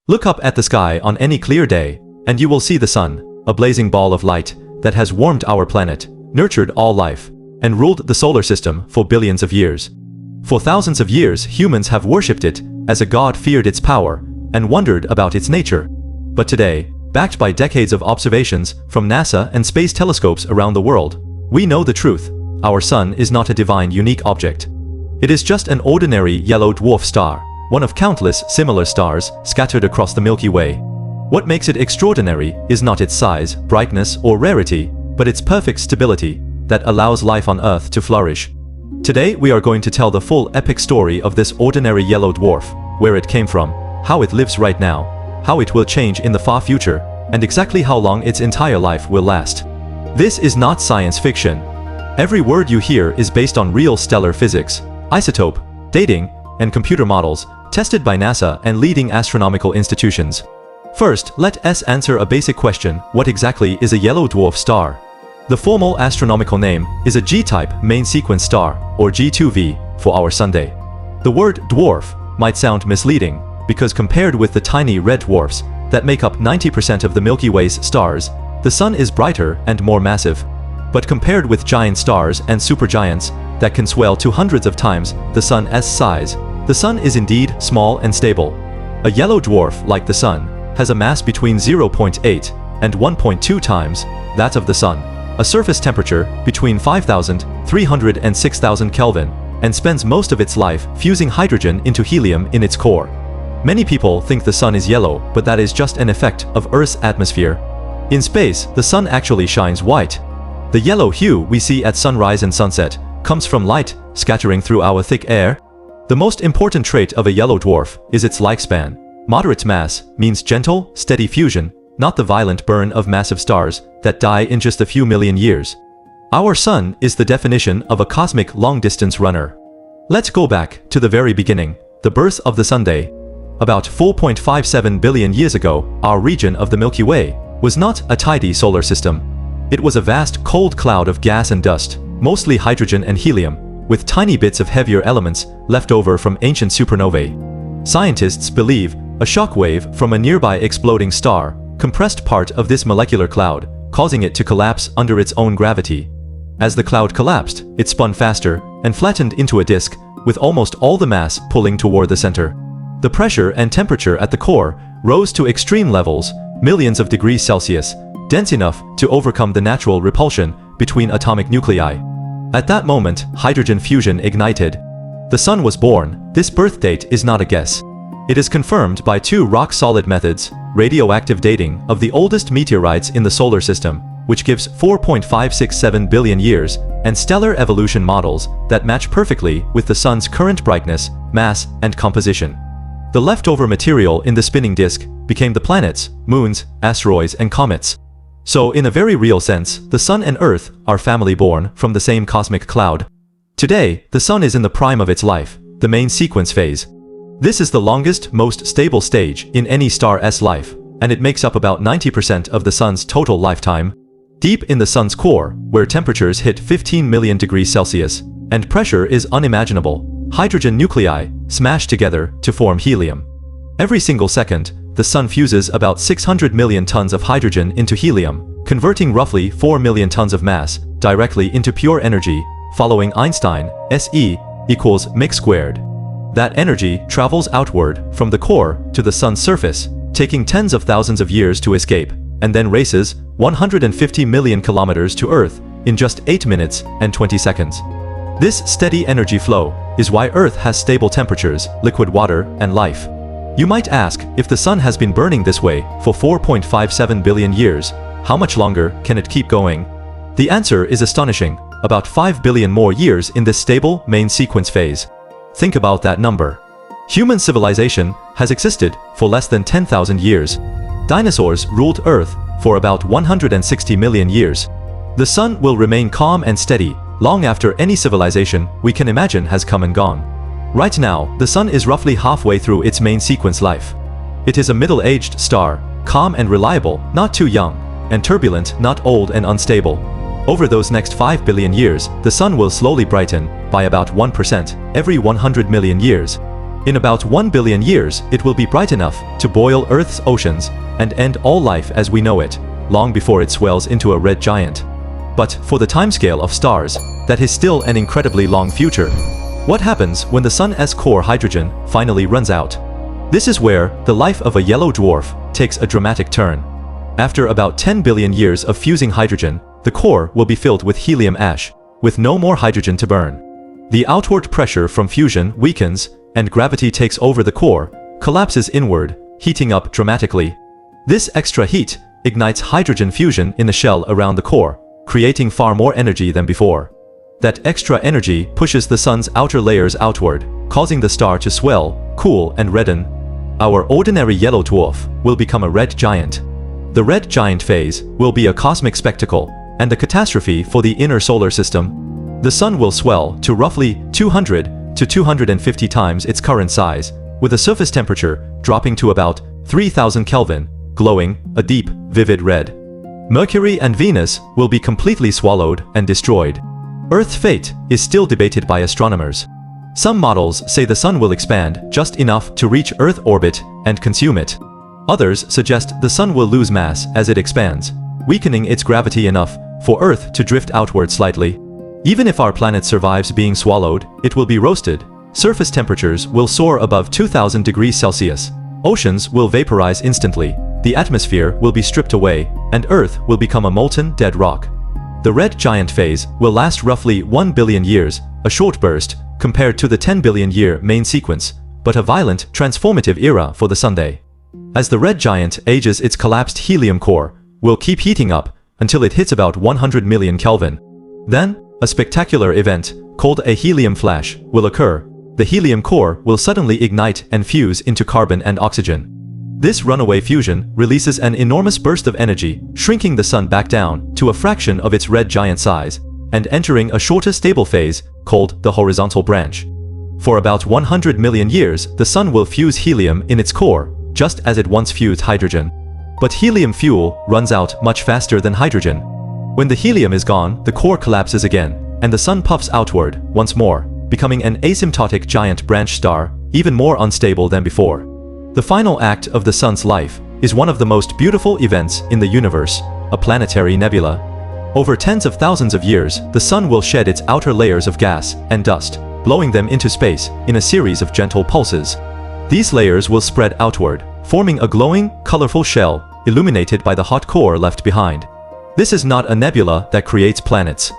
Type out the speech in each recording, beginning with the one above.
Look up at the sky on any clear day, and you will see the sun, a blazing ball of light that has warmed our planet, nurtured all life, and ruled the solar system for billions of years. For thousands of years, humans have worshipped it as a god, feared its power, and wondered about its nature. But today, backed by decades of observations from NASA and space telescopes around the world, we know the truth. Our sun is not a divine, unique object. It is just an ordinary yellow dwarf star, one of countless similar stars scattered across the Milky Way. What makes it extraordinary is not its size, brightness, or rarity, but its perfect stability that allows life on Earth to flourish. Today we are going to tell the full epic story of this ordinary yellow dwarf, where it came from, how it lives right now, how it will change in the far future, and exactly how long its entire life will last. This is not science fiction. Every word you hear is based on real stellar physics, isotope, dating, and computer models tested by NASA and leading astronomical institutions. First, let us answer a basic question: what exactly is a yellow dwarf star? The formal astronomical name is a G-type main sequence star, or G2V, for our Sunday. The word dwarf might sound misleading, because compared with the tiny red dwarfs that make up 90% of the Milky Way's stars, the sun is brighter and more massive. But compared with giant stars and supergiants that can swell to hundreds of times the sun's size, the sun is indeed small and stable. A yellow dwarf, like the sun, has a mass between 0.8 and 1.2 times that of the sun, a surface temperature between 5,300 and 6,000 Kelvin, and spends most of its life fusing hydrogen into helium in its core. Many people think the sun is yellow, but that is just an effect of Earth's atmosphere. In space, the sun actually shines white. The yellow hue we see at sunrise and sunset comes from light scattering through our thick air. The most important trait of a yellow dwarf is its lifespan. Moderate mass means gentle, steady fusion, not the violent burn of massive stars that die in just a few million years. Our sun is the definition of a cosmic long-distance runner. Let's go back to the very beginning, the birth of the Sunday. About 4.57 billion years ago, our region of the Milky Way was not a tidy solar system. It was a vast cold cloud of gas and dust, mostly hydrogen and helium, with tiny bits of heavier elements left over from ancient supernovae. Scientists believe a shock wave from a nearby exploding star compressed part of this molecular cloud, causing it to collapse under its own gravity. As the cloud collapsed, it spun faster and flattened into a disk, with almost all the mass pulling toward the center. The pressure and temperature at the core rose to extreme levels, millions of degrees Celsius, dense enough to overcome the natural repulsion between atomic nuclei. At that moment, hydrogen fusion ignited. The sun was born. This birth date is not a guess. It is confirmed by two rock-solid methods: radioactive dating of the oldest meteorites in the solar system, which gives 4.567 billion years, and stellar evolution models that match perfectly with the sun's current brightness, mass, and composition. The leftover material in the spinning disk became the planets, moons, asteroids, and comets. So, in a very real sense, the sun and Earth are family born from the same cosmic cloud. Today, the sun is in the prime of its life, the main sequence phase. This is the longest, most stable stage in any star's life, and it makes up about 90% of the sun's total lifetime. Deep in the sun's core, where temperatures hit 15 million degrees Celsius, and pressure is unimaginable, hydrogen nuclei smash together to form helium. Every single second, the sun fuses about 600 million tons of hydrogen into helium, converting roughly 4 million tons of mass directly into pure energy, following Einstein, SE equals mc squared. That energy travels outward from the core to the sun's surface, taking tens of thousands of years to escape, and then races 150 million kilometers to Earth in just 8 minutes and 20 seconds. This steady energy flow is why Earth has stable temperatures, liquid water, and life. You might ask, if the sun has been burning this way for 4.57 billion years, how much longer can it keep going? The answer is astonishing: about 5 billion more years in this stable main sequence phase. Think about that number. Human civilization has existed for less than 10,000 years. Dinosaurs ruled Earth for about 160 million years. The sun will remain calm and steady long after any civilization we can imagine has come and gone. Right now, the sun is roughly halfway through its main sequence life. It is a middle-aged star, calm and reliable, not too young, and turbulent, not old and unstable. Over those next 5 billion years, the sun will slowly brighten by about 1% every 100 million years. In about 1 billion years, it will be bright enough to boil Earth's oceans and end all life as we know it, long before it swells into a red giant. But for the timescale of stars, that is still an incredibly long future. What happens when the Sun's core hydrogen finally runs out? This is where the life of a yellow dwarf takes a dramatic turn. After about 10 billion years of fusing hydrogen, the core will be filled with helium ash, with no more hydrogen to burn. The outward pressure from fusion weakens, and gravity takes over the core, collapses inward, heating up dramatically. This extra heat ignites hydrogen fusion in the shell around the core, creating far more energy than before. That extra energy pushes the sun's outer layers outward, causing the star to swell, cool, and redden. Our ordinary yellow dwarf will become a red giant. The red giant phase will be a cosmic spectacle and a catastrophe for the inner solar system. The sun will swell to roughly 200 to 250 times its current size, with a surface temperature dropping to about 3000 Kelvin, glowing a deep, vivid red. Mercury and Venus will be completely swallowed and destroyed. Earth's fate is still debated by astronomers. Some models say the sun will expand just enough to reach Earth orbit and consume it. Others suggest the sun will lose mass as it expands, weakening its gravity enough for Earth to drift outward slightly. Even if our planet survives being swallowed, it will be roasted. Surface temperatures will soar above 2000 degrees Celsius. Oceans will vaporize instantly. The atmosphere will be stripped away, and Earth will become a molten, dead rock. The red giant phase will last roughly 1 billion years, a short burst compared to the 10 billion year main sequence, but a violent, transformative era for the Sunday. As the red giant ages, its collapsed helium core will keep heating up until it hits about 100 million Kelvin. Then, a spectacular event, called a helium flash, will occur. The helium core will suddenly ignite and fuse into carbon and oxygen. This runaway fusion releases an enormous burst of energy, shrinking the sun back down to a fraction of its red giant size, and entering a shorter stable phase called the horizontal branch. For about 100 million years, the sun will fuse helium in its core, just as it once fused hydrogen. But helium fuel runs out much faster than hydrogen. When the helium is gone, the core collapses again, and the sun puffs outward once more, becoming an asymptotic giant branch star, even more unstable than before. The final act of the sun's life is one of the most beautiful events in the universe, a planetary nebula. Over tens of thousands of years, the sun will shed its outer layers of gas and dust, blowing them into space in a series of gentle pulses. These layers will spread outward, forming a glowing, colorful shell, illuminated by the hot core left behind. This is not a nebula that creates planets.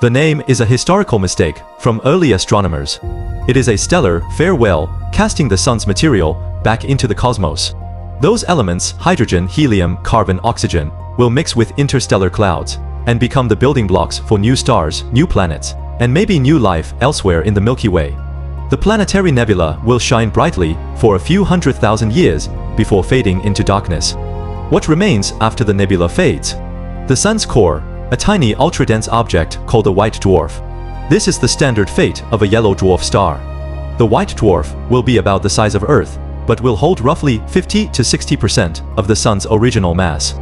The name is a historical mistake from early astronomers. It is a stellar farewell, casting the sun's material back into the cosmos. Those elements, hydrogen, helium, carbon, oxygen, will mix with interstellar clouds and become the building blocks for new stars, new planets, and maybe new life elsewhere in the Milky Way. The planetary nebula will shine brightly for a few 100,000 years before fading into darkness. What remains after the nebula fades? The sun's core, a tiny ultra-dense object called a white dwarf. This is the standard fate of a yellow dwarf star. The white dwarf will be about the size of Earth, but will hold roughly 50 to 60% of the sun's original mass.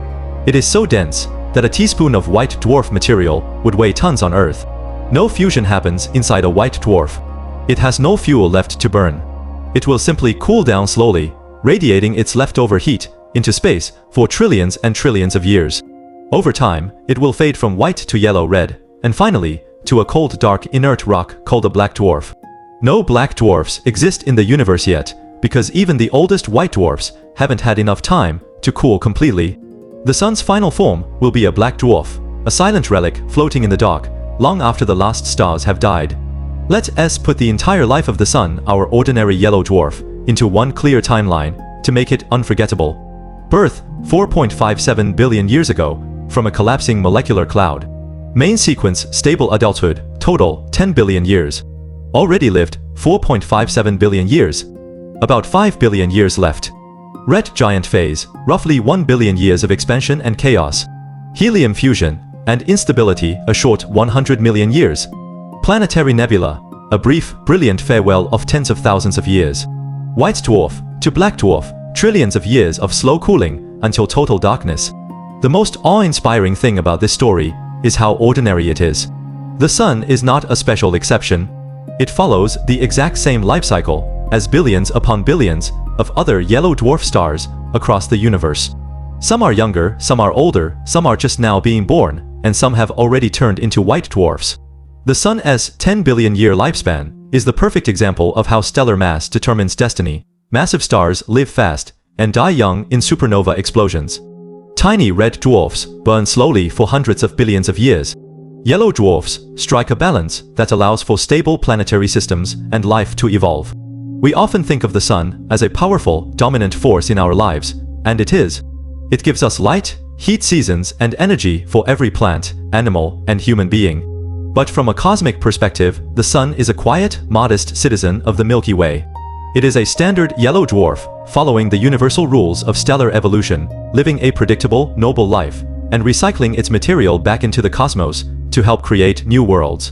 It is so dense that a teaspoon of white dwarf material would weigh tons on Earth. No fusion happens inside a white dwarf. It has no fuel left to burn. It will simply cool down slowly, radiating its leftover heat into space for trillions and trillions of years. Over time, it will fade from white to yellow-red, and finally, to a cold, dark, inert rock called a black dwarf. No black dwarfs exist in the universe yet, because even the oldest white dwarfs haven't had enough time to cool completely. The sun's final form will be a black dwarf, a silent relic floating in the dark, long after the last stars have died. Let's put the entire life of the sun, our ordinary yellow dwarf, into one clear timeline to make it unforgettable. Birth, 4.57 billion years ago, from a collapsing molecular cloud. Main sequence, stable adulthood, total, 10 billion years. Already lived, 4.57 billion years. About 5 billion years left. Red giant phase, roughly 1 billion years of expansion and chaos. Helium fusion and instability, a short 100 million years. Planetary nebula, a brief, brilliant farewell of tens of thousands of years. White dwarf to black dwarf, trillions of years of slow cooling until total darkness. The most awe-inspiring thing about this story is how ordinary it is. The sun is not a special exception. It follows the exact same life cycle, as billions upon billions of other yellow dwarf stars across the universe. Some are younger, some are older, some are just now being born, and some have already turned into white dwarfs. The Sun's 10 billion year lifespan is the perfect example of how stellar mass determines destiny. Massive stars live fast and die young in supernova explosions. Tiny red dwarfs burn slowly for hundreds of billions of years. Yellow dwarfs strike a balance that allows for stable planetary systems and life to evolve. We often think of the sun as a powerful, dominant force in our lives, and it is. It gives us light, heat, seasons, and energy for every plant, animal, and human being. But from a cosmic perspective, the sun is a quiet, modest citizen of the Milky Way. It is a standard yellow dwarf, following the universal rules of stellar evolution, living a predictable, noble life, and recycling its material back into the cosmos to help create new worlds.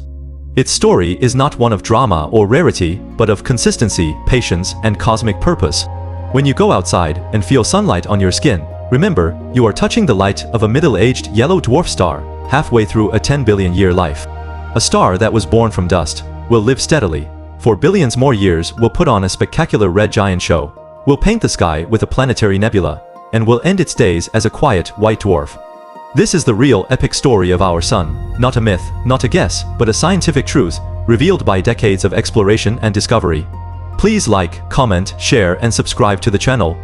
Its story is not one of drama or rarity, but of consistency, patience, and cosmic purpose. When you go outside and feel sunlight on your skin, remember, you are touching the light of a middle-aged yellow dwarf star, halfway through a 10 billion year life. A star that was born from dust will live steadily. For billions more years, will put on a spectacular red giant show, will paint the sky with a planetary nebula, and will end its days as a quiet white dwarf. This is the real epic story of our sun, not a myth, not a guess, but a scientific truth, revealed by decades of exploration and discovery. Please like, comment, share, and subscribe to the channel.